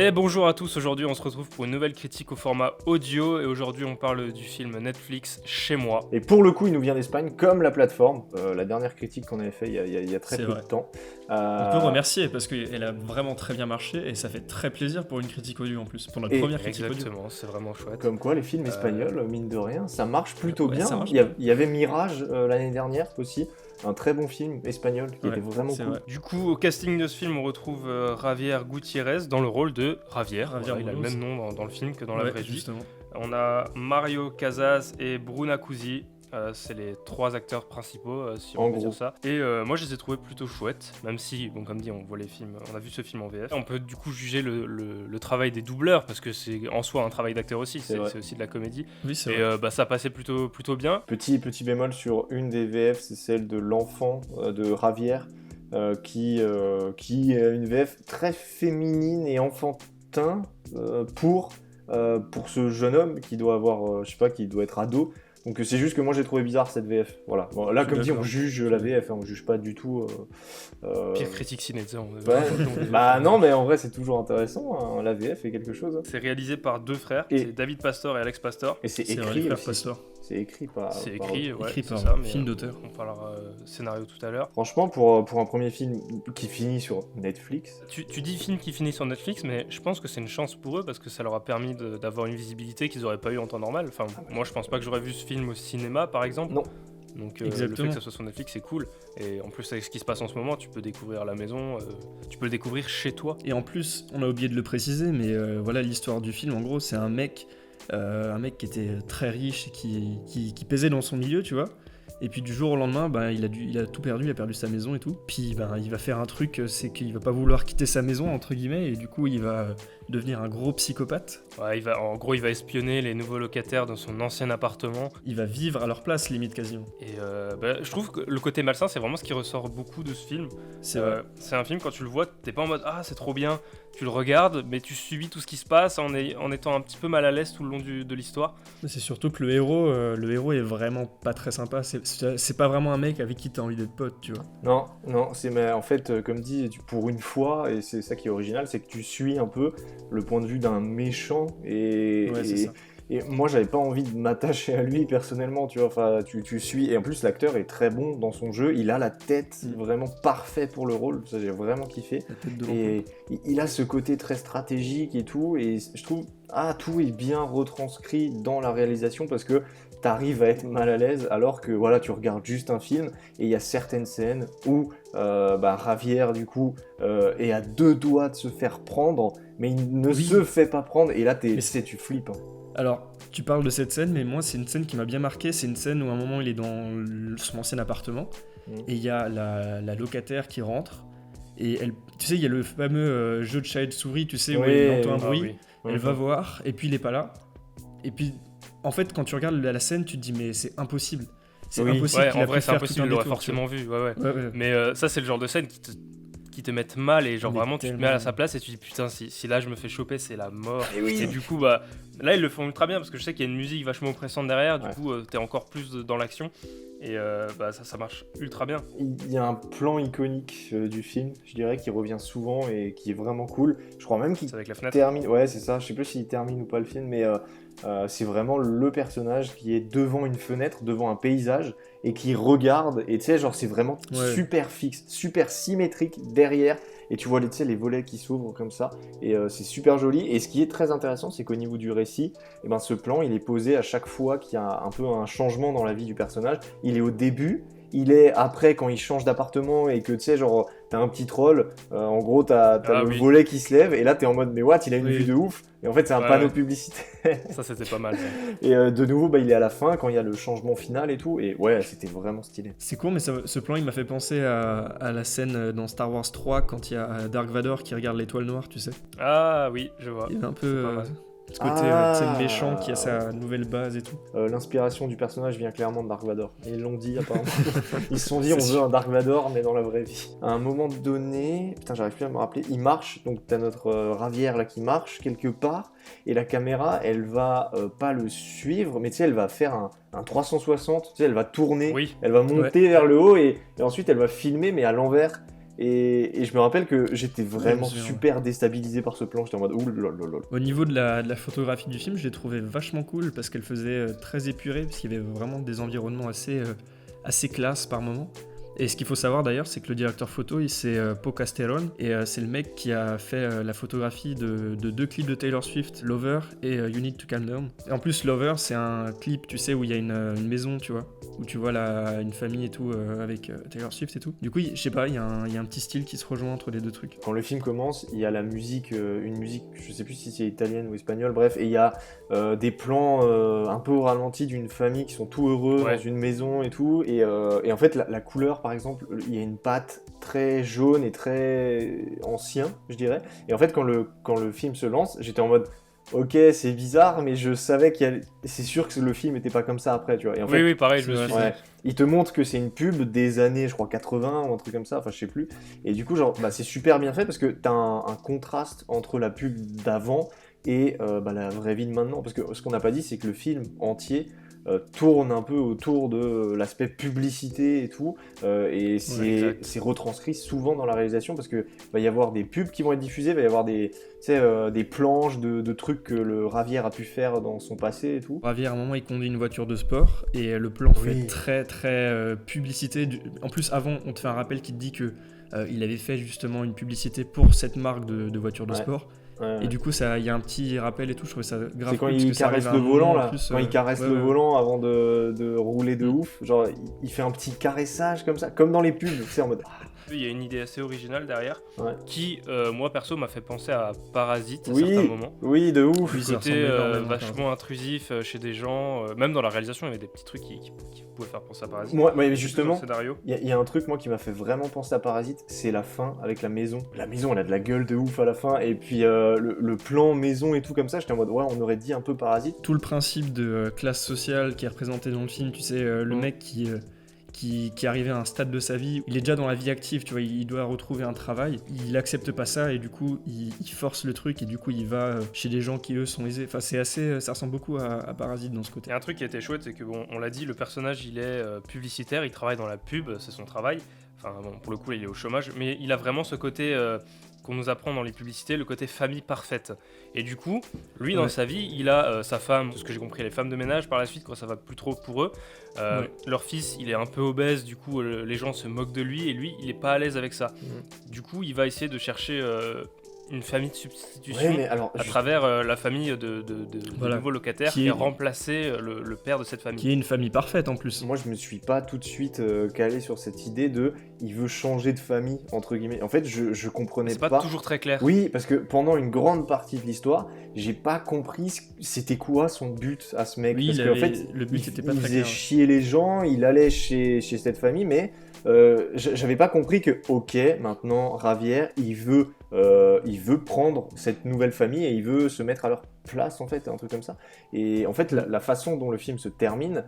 Et bonjour à tous, aujourd'hui on se retrouve pour une nouvelle critique au format audio et aujourd'hui on parle du film Netflix Chez moi. Et pour le coup, il nous vient d'Espagne, comme la plateforme. La dernière critique qu'on avait fait il y a très C'est peu vrai. de temps. On peut remercier parce qu'elle a vraiment très bien marché et ça fait très plaisir pour une critique audio en plus, pour notre Et première critique audio. Exactement, c'est vraiment chouette. Comme quoi, les films espagnols, mine de rien, ça marche plutôt Ouais, bien. ça marche Il y avait Mirage l'année dernière aussi, un très bon film espagnol qui Ouais, était vraiment c'est cool. vrai. Du coup, au casting de ce film, on retrouve Javier Gutiérrez dans le rôle de Javier. Javier Il a le Munoz. même nom dans le film que dans la Ouais, vraie vie. justement. On a Mario Casas et Bruna Cusi. C'est les trois acteurs principaux, si En on peut gros. dire ça. Et moi, je les ai trouvés plutôt chouettes, même si, bon, comme dit, on voit les films, on a vu ce film en VF. On peut du coup juger le travail des doubleurs, parce que c'est en soi un travail d'acteur aussi, C'est vrai. c'est aussi de la comédie. Oui, c'est Et vrai. ça passait plutôt bien. Petit bémol sur une des VF, c'est celle de l'enfant de Javier, qui est une VF très féminine et enfantin pour ce jeune homme qui doit avoir, je sais pas, qui doit être ado. Donc c'est juste que moi j'ai trouvé bizarre cette VF. Voilà. Bon, là, Je suis comme dit, on d'accord. juge la VF, hein, on juge pas du tout. Pire critique ciné, tu sais. Ouais. Bah non, mais en vrai c'est toujours intéressant. Hein, la VF est quelque chose. C'est réalisé par deux frères, Et- c'est David Pastor et Alex Pastor. Et c'est C'est vrai, écrit les frères aussi. Pastor. C'est écrit par. C'est par- écrit, ouais, Écrit c'est par ça, mais film d'auteur. on parlera scénario tout à l'heure. Franchement, pour un premier film qui finit sur Netflix. Tu dis film qui finit sur Netflix, mais je pense que c'est une chance pour eux parce que ça leur a permis d'avoir une visibilité qu'ils auraient pas eu en temps normal. Enfin, moi je pense pas que j'aurais vu ce film au cinéma par exemple. Non. Donc le fait Exactement. que ça soit sur Netflix c'est cool. Et en plus avec ce qui se passe en ce moment, tu peux découvrir à la maison, tu peux le découvrir chez toi. Et en plus, on a oublié de le préciser, mais voilà l'histoire du film. En gros, c'est un mec qui était très riche et qui pesait dans son milieu, tu vois. Et puis du jour au lendemain, il a tout perdu, il a perdu sa maison et tout. Puis il va faire un truc, c'est qu'il va pas vouloir quitter sa maison entre guillemets, et du coup il va devenir un gros psychopathe. Ouais, en gros, il va espionner les nouveaux locataires dans son ancien appartement. Il va vivre à leur place limite quasiment. Et je trouve que le côté malsain, c'est vraiment ce qui ressort beaucoup de ce film. C'est vrai. C'est un film, quand tu le vois, t'es pas en mode « Ah, c'est trop bien !» Tu le regardes, mais tu subis tout ce qui se passe en étant un petit peu mal à l'aise tout le long de l'histoire. Mais c'est surtout que le héros est vraiment pas très sympa. C'est pas vraiment un mec avec qui t'as envie d'être pote, tu vois. Non, mais en fait, comme dit, pour une fois, et c'est ça qui est original, c'est que tu suis un peu le point de vue d'un méchant Ouais, c'est ça. et moi j'avais pas envie de m'attacher à lui personnellement, tu vois, enfin tu suis, et en plus l'acteur est très bon dans son jeu, il a la tête vraiment parfait pour le rôle, ça j'ai vraiment kiffé, La tête de l'emploi. et il a ce côté très stratégique et tout, et je trouve, tout est bien retranscrit dans la réalisation parce que t'arrives à être mal à l'aise alors que voilà, tu regardes juste un film et il y a certaines scènes où Javier du coup est à deux doigts de se faire prendre, mais il ne Oui. se fait pas prendre et là Mais tu flippes. Hein. Alors, tu parles de cette scène, mais moi, c'est une scène qui m'a bien marqué. C'est une scène où à un moment, il est dans son ancien appartement, et il y a la locataire qui rentre, et elle, tu sais, il y a le fameux jeu de chat et de souris, tu sais, où Oui, elle entend un Ah bruit, oui. elle va voir, et puis il est pas là. Et puis, en fait, quand tu regardes la scène, tu te dis, mais c'est impossible. C'est Oui. impossible Ouais, qu'il en a vrai, pu c'est faire impossible, tout un il l'aurait détour, tu forcément vu. Ouais. vois. Ouais. Mais ça, c'est le genre de scène qui te mettent mal et genre Mais vraiment tu te tellement. mets à sa place et tu dis putain si là je me fais choper c'est la mort. Et oui. Et du coup là ils le font ultra bien parce que je sais qu'il y a une musique vachement oppressante derrière, du Ouais. coup t'es encore plus dans l'action et ça marche ultra bien. Il y a un plan iconique du film, je dirais, qui revient souvent et qui est vraiment cool. Je crois même qu'il C'est avec la fenêtre. termine. Ouais, c'est ça. Je sais plus s'il termine ou pas le film, mais c'est vraiment le personnage qui est devant une fenêtre, devant un paysage et qui regarde. Et tu sais, genre, c'est vraiment Ouais. super fixe, super symétrique derrière. Et tu vois tu sais, les volets qui s'ouvrent comme ça. Et c'est super joli. Et ce qui est très intéressant, c'est qu'au niveau du récit, eh ben, ce plan, il est posé à chaque fois qu'il y a un peu un changement dans la vie du personnage. Il est au début. Il est après quand il change d'appartement et que tu sais genre t'as un petit troll, en gros t'as le Oui. volet qui se lève et là t'es en mode mais what, il a une Oui. vue de ouf et en fait c'est un Ouais, panneau ouais. publicitaire Ça c'était pas mal. Ça. et de nouveau il est à la fin quand il y a le changement final et tout et ouais c'était vraiment stylé. C'est cool, mais ce plan, il m'a fait penser à la scène dans Star Wars 3 quand il y a Dark Vador qui regarde l'étoile noire, tu sais. Ah oui je vois. Il y a un peu C'est pas mal. ce côté tu sais, méchant qui a sa nouvelle base et tout. L'inspiration du personnage vient clairement de Dark Vador. Ils l'ont dit apparemment. Ils se sont dit on C'est veut sûr. un Dark Vador mais dans la vraie vie. À un moment donné, putain j'arrive plus à me rappeler, il marche, donc t'as notre Javier là qui marche quelque part et la caméra elle va pas le suivre mais tu sais elle va faire un 360, tu sais elle va tourner, Oui. elle va monter vers le haut et ensuite elle va filmer mais à l'envers. Et je me rappelle que j'étais vraiment souviens, super déstabilisé par ce plan. J'étais en mode ouh là là là. Au niveau de la photographie du film, je l'ai trouvé vachement cool parce qu'elle faisait très épurée, parce qu'il y avait vraiment des environnements assez classe par moments. Et ce qu'il faut savoir d'ailleurs, c'est que le directeur photo, c'est Pau Castellón, et c'est le mec qui a fait la photographie de 2 clips de Taylor Swift, Lover et You Need to Calm Down. Et en plus, Lover, c'est un clip, tu sais, où il y a une maison, tu vois, où tu vois une famille et tout avec Taylor Swift et tout. Du coup, je sais pas, il y a un petit style qui se rejoint entre les deux trucs. Quand le film commence, il y a la musique, une musique, je sais plus si c'est italienne ou espagnole, bref, et il y a des plans un peu au ralenti d'une famille qui sont tout heureux dans une maison et tout, et en fait la couleur par exemple, il y a une patte très jaune et très ancien, je dirais, et en fait quand le film se lance, j'étais en mode ok, c'est bizarre, mais je savais c'est sûr que le film était pas comme ça après, tu vois. Et en fait, Oui, pareil, je me suis dit. ouais, il te montre que c'est une pub des années, je crois, 80 ou un truc comme ça, enfin, je sais plus. Et du coup, genre, c'est super bien fait parce que t'as un contraste entre la pub d'avant et la vraie vie de maintenant. Parce que ce qu'on n'a pas dit, c'est que le film entier tourne un peu autour de l'aspect publicité et tout, et c'est retranscrit souvent dans la réalisation parce que va y avoir des pubs qui vont être diffusées, va y avoir des planches de trucs que le Ravière a pu faire dans son passé et tout. Ravière, à un moment, il conduit une voiture de sport et le plan fait très très publicité. En plus, avant, on te fait un rappel qui te dit que il avait fait justement une publicité pour cette marque de voiture de sport. Et du coup, il y a un petit rappel et tout, je trouvais ça grave. C'est quand cool, il caresse le volant là, plus, quand il caresse le volant avant de rouler de ouf, genre il fait un petit caressage comme ça, comme dans les pubs, tu sais, en mode... Il y a une idée assez originale derrière, qui, moi perso, m'a fait penser à Parasite à certains moments. Oui, de ouf. Le côté vachement intrusif chez des gens, même dans la réalisation, il y avait des petits trucs qui pouvaient faire penser à Parasite. Moi, mais justement, il y a un truc moi qui m'a fait vraiment penser à Parasite, c'est la fin avec la maison. La maison, elle a de la gueule de ouf à la fin, et puis le plan maison et tout comme ça, j'étais en mode ouais, on aurait dit un peu Parasite. Tout le principe de classe sociale qui est représenté dans le film, tu sais, le mec qui est arrivé à un stade de sa vie, il est déjà dans la vie active, tu vois, il doit retrouver un travail, il accepte pas ça et du coup il force le truc et du coup il va chez des gens qui eux sont aisés. Enfin ça ressemble beaucoup à Parasite dans ce côté. Et un truc qui était chouette, c'est que bon, on l'a dit, le personnage il est publicitaire, il travaille dans la pub, c'est son travail. Enfin bon, pour le coup il est au chômage, mais il a vraiment ce côté qu'on nous apprend dans les publicités, le côté famille parfaite. Et du coup, lui dans sa vie, il a sa femme, ce que j'ai compris, les femmes de ménage par la suite quand ça va plus trop pour eux. Leur fils, il est un peu obèse, du coup les gens se moquent de lui et lui, il est pas à l'aise avec ça. Du coup, il va essayer de chercher une famille de substitution à travers la famille de nouveaux locataires et remplacer le père de cette famille. Qui est une famille parfaite en plus. Moi je me suis pas tout de suite calé sur cette idée de il veut changer de famille entre guillemets. En fait je comprenais pas. C'est pas toujours très clair. Oui, parce que pendant une grande partie de l'histoire, j'ai pas compris c'était quoi son but à ce mec. Oui, parce qu'en fait, le but était pas il très faisait clair. chier les gens, il allait chez cette famille, mais j'avais pas compris que ok, maintenant Ravière il veut prendre cette nouvelle famille et il veut se mettre à leur place en fait, un truc comme ça. Et en fait la façon dont le film se termine,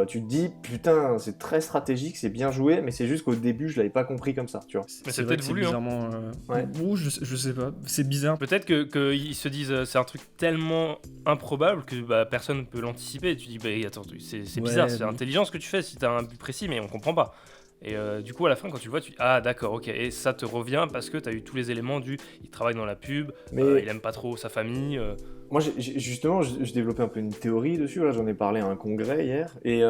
tu te dis putain c'est très stratégique, c'est bien joué, mais c'est juste qu'au début je l'avais pas compris comme ça, tu vois. Mais c'est peut-être voulu, bizarrement, ou je sais pas, c'est bizarre. Peut-être qu'ils se disent c'est un truc tellement improbable que personne ne peut l'anticiper. Et tu dis attends, c'est bizarre, c'est intelligent ce que tu fais si t'as un but précis, mais on comprend pas. Et du coup à la fin quand tu le vois tu dis ah d'accord ok, et ça te revient parce que t'as eu tous les éléments il travaille dans la pub, il aime pas trop sa famille. Moi justement je développais un peu une théorie dessus, là j'en ai parlé à un congrès hier et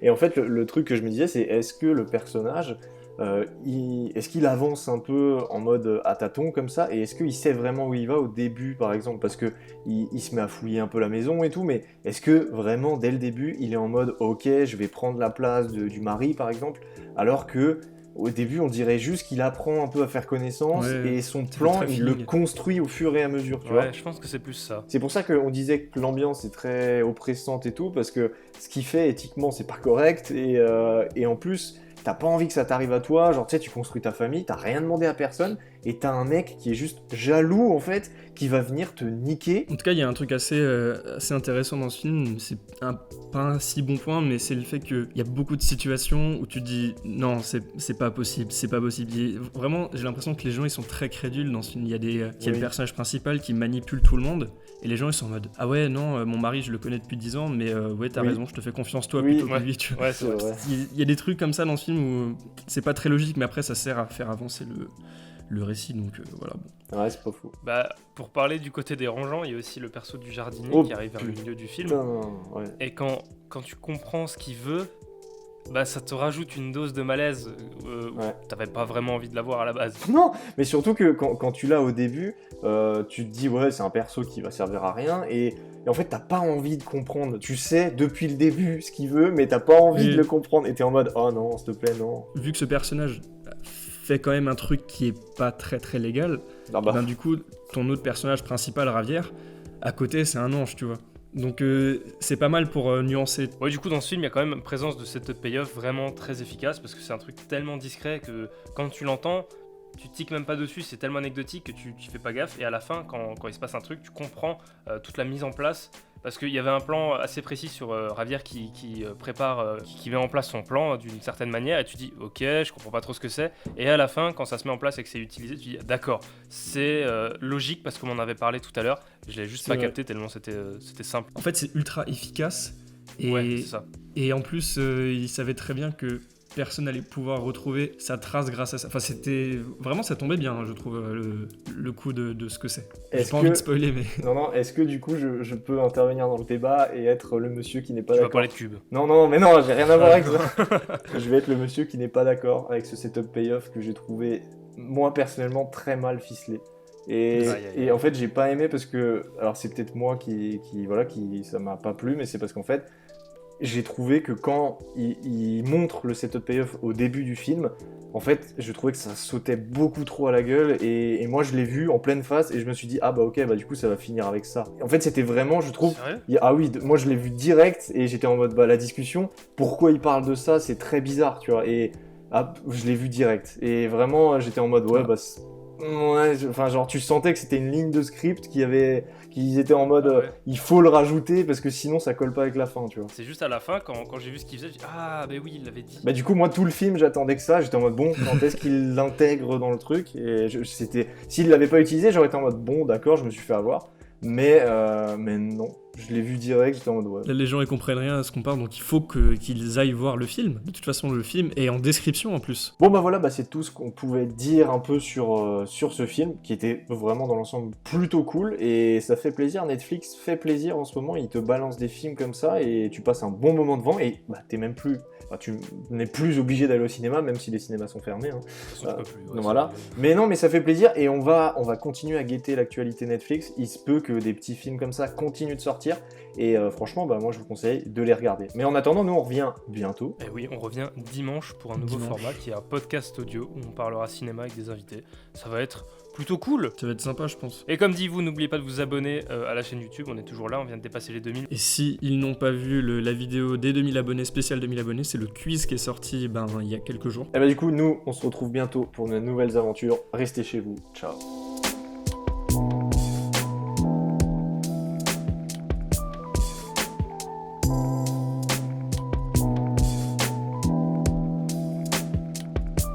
et en fait le truc que je me disais c'est est-ce que le personnage est-ce qu'il avance un peu en mode à tâtons comme ça, et est-ce qu'il sait vraiment où il va au début par exemple, parce que il se met à fouiller un peu la maison et tout, mais est-ce que vraiment dès le début il est en mode ok je vais prendre la place du mari par exemple, alors que au début on dirait juste qu'il apprend un peu à faire connaissance et son plan il le construit au fur et à mesure, tu vois. Je pense que c'est plus ça. C'est pour ça qu'on disait que l'ambiance est très oppressante et tout, parce que ce qu'il fait éthiquement c'est pas correct, et en plus t'as pas envie que ça t'arrive à toi, genre tu sais tu construis ta famille, t'as rien demandé à personne, et t'as un mec qui est juste jaloux en fait, qui va venir te niquer. En tout cas il y a un truc assez intéressant dans ce film, c'est pas un si bon point, mais c'est le fait qu'il y a beaucoup de situations où tu te dis non c'est pas possible. Vraiment j'ai l'impression que les gens ils sont très crédules dans ce film. Il y a le personnage principal qui manipule tout le monde, et les gens ils sont en mode ah ouais non mon mari je le connais depuis 10 ans, mais ouais t'as raison, je te fais confiance toi plutôt que lui, tu vois. Ouais, c'est vrai. Il y a des trucs comme ça dans ce film film où c'est pas très logique, mais après ça sert à faire avancer le récit, donc voilà. Bon. Ouais, c'est pas fou. Bah, pour parler du côté dérangeant, il y a aussi le perso du jardinier qui arrive vers le milieu du film. Putain, ouais. Et quand tu comprends ce qu'il veut, bah ça te rajoute une dose de malaise où t'avais pas vraiment envie de l'avoir à la base. Non, mais surtout que quand tu l'as au début, tu te dis ouais c'est un perso qui va servir à rien et en fait t'as pas envie de comprendre. Tu sais depuis le début ce qu'il veut, mais t'as pas envie de le comprendre et t'es en mode oh non s'il te plaît non. Vu que ce personnage fait quand même un truc qui est pas très très légal, ben, du coup ton autre personnage principal Ravière, à côté c'est un ange, tu vois. Donc c'est pas mal pour nuancer. Ouais, du coup dans ce film il y a quand même une présence de cette payoff vraiment très efficace parce que c'est un truc tellement discret que quand tu l'entends, tu tiques même pas dessus, c'est tellement anecdotique que tu fais pas gaffe et à la fin quand il se passe un truc, tu comprends toute la mise en place parce qu'il y avait un plan assez précis sur Ravière qui prépare, qui met en place son plan d'une certaine manière et tu dis ok je comprends pas trop ce que c'est et à la fin quand ça se met en place et que c'est utilisé tu dis d'accord c'est logique parce qu'on en avait parlé tout à l'heure, je l'ai juste pas capté tellement c'était simple. En fait c'est ultra efficace et, c'est ça. Et en plus il savait très bien que personne n'allait pouvoir retrouver sa trace grâce à ça. Enfin, c'était vraiment, ça tombait bien, je trouve, le coup de ce que c'est. J'ai pas envie de spoiler, mais. Non, est-ce que du coup, je peux intervenir dans le débat et être le monsieur qui n'est pas d'accord? Tu vas parler de Cube. Non, mais non, j'ai rien à voir avec ça. Je vais être le monsieur qui n'est pas d'accord avec ce setup payoff que j'ai trouvé, moi personnellement, très mal ficelé. Et en fait, j'ai pas aimé parce que, alors c'est peut-être moi qui ça m'a pas plu, mais c'est parce qu'en fait, j'ai trouvé que quand il montre le setup payoff au début du film, en fait, je trouvais que ça sautait beaucoup trop à la gueule et moi je l'ai vu en pleine face et je me suis dit ah bah ok bah du coup ça va finir avec ça. En fait, c'était vraiment, je trouve, ah oui, moi je l'ai vu direct et j'étais en mode bah la discussion, pourquoi il parle de ça, c'est très bizarre, tu vois, et je l'ai vu direct et vraiment j'étais en mode ouais bah enfin genre tu sentais que c'était une ligne de script qu'ils étaient en mode il faut le rajouter parce que sinon ça colle pas avec la fin, tu vois. C'est juste à la fin quand j'ai vu ce qu'il faisait, j'ai dit ah bah oui il l'avait dit. Bah du coup moi tout le film j'attendais que ça, j'étais en mode bon quand est-ce qu'il l'intègre dans le truc et s'il l'avait pas utilisé j'aurais été en mode bon d'accord je me suis fait avoir mais non. Je l'ai vu direct, j'étais en mode ouais. Là, les gens ils comprennent rien à ce qu'on parle, donc il faut qu'ils aillent voir le film. De toute façon, le film est en description en plus. Bon bah voilà, c'est tout ce qu'on pouvait dire un peu sur ce film, qui était vraiment dans l'ensemble plutôt cool, et ça fait plaisir, Netflix fait plaisir en ce moment, il te balance des films comme ça, et tu passes un bon moment devant, et t'es même plus... tu n'es plus obligé d'aller au cinéma, même si les cinémas sont fermés. Hein. Voilà. Mais non, mais ça fait plaisir, et on va continuer à guetter l'actualité Netflix, il se peut que des petits films comme ça continuent de sortir, et franchement moi je vous conseille de les regarder. Mais en attendant, nous on revient bientôt. Et oui, on revient dimanche pour un nouveau format qui est un podcast audio où on parlera cinéma avec des invités. Ça va être plutôt cool. Ça va être sympa je pense. Et comme dit vous, n'oubliez pas de vous abonner à la chaîne YouTube, on est toujours là, on vient de dépasser les 2000. Et si ils n'ont pas vu la vidéo des 2000 abonnés, spécial 2000 abonnés, c'est le quiz qui est sorti il y a quelques jours. Et du coup nous on se retrouve bientôt pour de nouvelles aventures, restez chez vous, ciao.